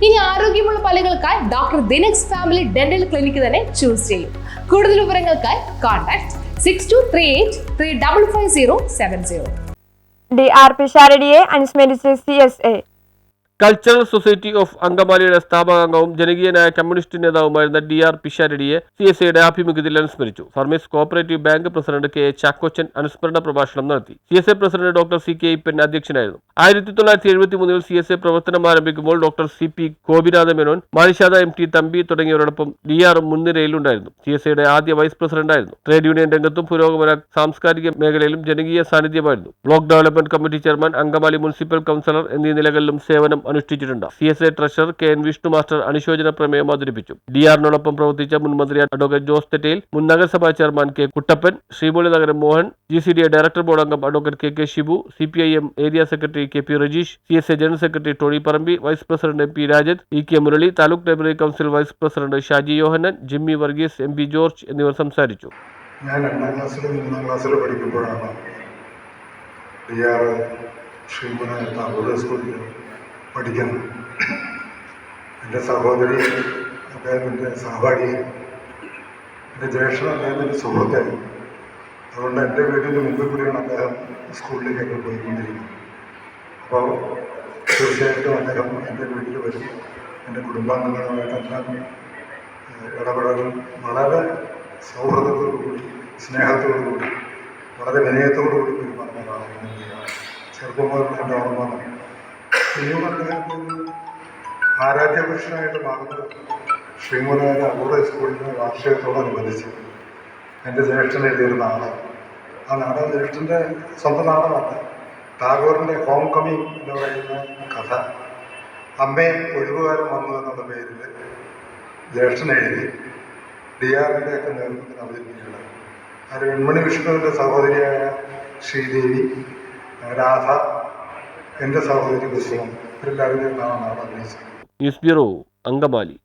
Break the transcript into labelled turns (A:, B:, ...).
A: ഇനി ആരോഗ്യമുള്ള പല്ലുകൾക്കായി ഡോക്ടർ ദിനക്സ് ഫാമിലി ഡെന്റൽ ക്ലിനിക്ക് തന്നെ ചൂസ് ചെയ്യും. കൂടുതൽ വിവരങ്ങൾക്കായി കോൺടാക്ട് 6238355070.
B: DR പിഷാരടിയെ അനുസ്മരിച്ച് CSA.
C: കൾച്ചറൽ സൊസൈറ്റി ഓഫ് അങ്കമാലിയുടെ സ്ഥാപകാംഗവും ജനകീയനായ കമ്മ്യൂണിസ്റ്റ് നേതാവുമായിരുന്ന DR പിഷാരടിയെ CSAയുടെ ആഭിമുഖ്യത്തിൽ അനുസ്മരിച്ചു. Farmers cooperative bank president KA Chackochan അനുസ്മരണ പ്രഭാഷണം നടത്തി. CSA president doctor CK Eapen അധ്യക്ഷനായിരുന്നു. 1973 CSA പ്രവർത്തനം ആരംഭിക്കുമ്പോൾ doctor CP Gopinatha Menon, Manishada MT Thampi തുടങ്ങിയവരോടൊപ്പം DR മുൻനിരയിലുണ്ടായിരുന്നു. CSAയുടെ ആദ്യ വൈസ് പ്രസിഡന്റായിരുന്നു. ട്രേഡ് യൂണിയൻ രംഗത്തും പുരോഗമന സാംസ്കാരിക മേഖലയിലും ജനകീയ സാന്നിധ്യമായിരുന്നു. Block development committee chairman, Angamaly municipal councillor എന്നീ നിലകളിലും സേവനം അനുഷ്ഠിച്ചിട്ടുണ്ട്. CSA treasurer KN Vishnu master അനുശോചന പ്രമേയം അവതരിപ്പിച്ചു. DR-നോടൊപ്പം പ്രവർത്തിച്ച മുൻ മന്ത്രി അഡ്വക്കേറ്റ് ജോസ് തെറ്റയിൽ, മുൻ നഗരസഭാ chairman K Kuttappan, Sreemoolanagaram Mohan, GCDA director board അംഗം advocate KK Shibu, CPIM area secretary KP Rajeesh, CSA general secretary Tony Parambi, vice president MP Rajath, EK Murali, taluk library council vice president Shaji Yohannan, Jimmy Varghese, MP George എന്നിവർ സംസാരിച്ചു.
D: ഞാൻ 2ാം ക്ലാസ്സിലും 3ാം ക്ലാസ്സിലും പഠിക്കുമ്പോഴാണ് DR ശ്രീമൂലം സ്കൂളിൽ പഠിക്കുന്നത്. എൻ്റെ സഹോദരി അദ്ദേഹത്തിൻ്റെ സഹപാഠി, എൻ്റെ ജ്യേഷ്ഠൻ അദ്ദേഹത്തിൻ്റെ സുഹൃത്തായി. അതുകൊണ്ട് എൻ്റെ വീടിൻ്റെ മുമ്പിൽ കൂടിയാണ് അദ്ദേഹം സ്കൂളിലേക്കൊക്കെ പോയിക്കൊണ്ടിരിക്കുന്നത്. അപ്പോൾ തീർച്ചയായിട്ടും അദ്ദേഹം എൻ്റെ വീട്ടിൽ വരും. എൻ്റെ കുടുംബാംഗങ്ങളുമായിട്ടെല്ലാം ഇടപെടലും വളരെ സൗഹൃദത്തോടുകൂടി, സ്നേഹത്തോടുകൂടി, വളരെ വിനയത്തോടുകൂടി പെരുമാറുന്ന ഒരാളാണ്. ചെറുപ്പം മുതലുള്ള എൻ്റെ ഓർമ്മ ഇനിയും അദ്ദേഹത്തെ ആരാധ്യപുരുഷനായിട്ട് മാറുന്നത് ശ്രീമൂലയുടെ അപൂർവ സ്കൂളിൻ്റെ വാർഷികത്തോടനുബന്ധിച്ച് എൻ്റെ ജ്യേഷ്ഠൻ എഴുതിയൊരു നാടകം. ആ നാടകം ജ്യേഷ്ഠൻ്റെ സ്വന്തം നാടകമല്ല, ടാഗോറിൻ്റെ ഹോം കമ്മിങ് എന്ന് പറയുന്ന കഥ. അമ്മയും ഒഴിവുകാലം വന്നു എന്നുള്ള പേരിൽ ജ്യേഷ്ഠൻ എഴുതി DR-ൻ്റെ ഒക്കെ നേതൃത്വത്തിൽ അവതരിപ്പിക്കുകയാണ്. അത് വെൺമണി വിഷ്ണുവിൻ്റെ സഹോദരിയായ ശ്രീദേവി, രാധ, എൻ്റെ സഹോദരി കുസുമം, എല്ലാവരും നാടകം അഭിനയിച്ചത്.
C: News bureau, Angamaly.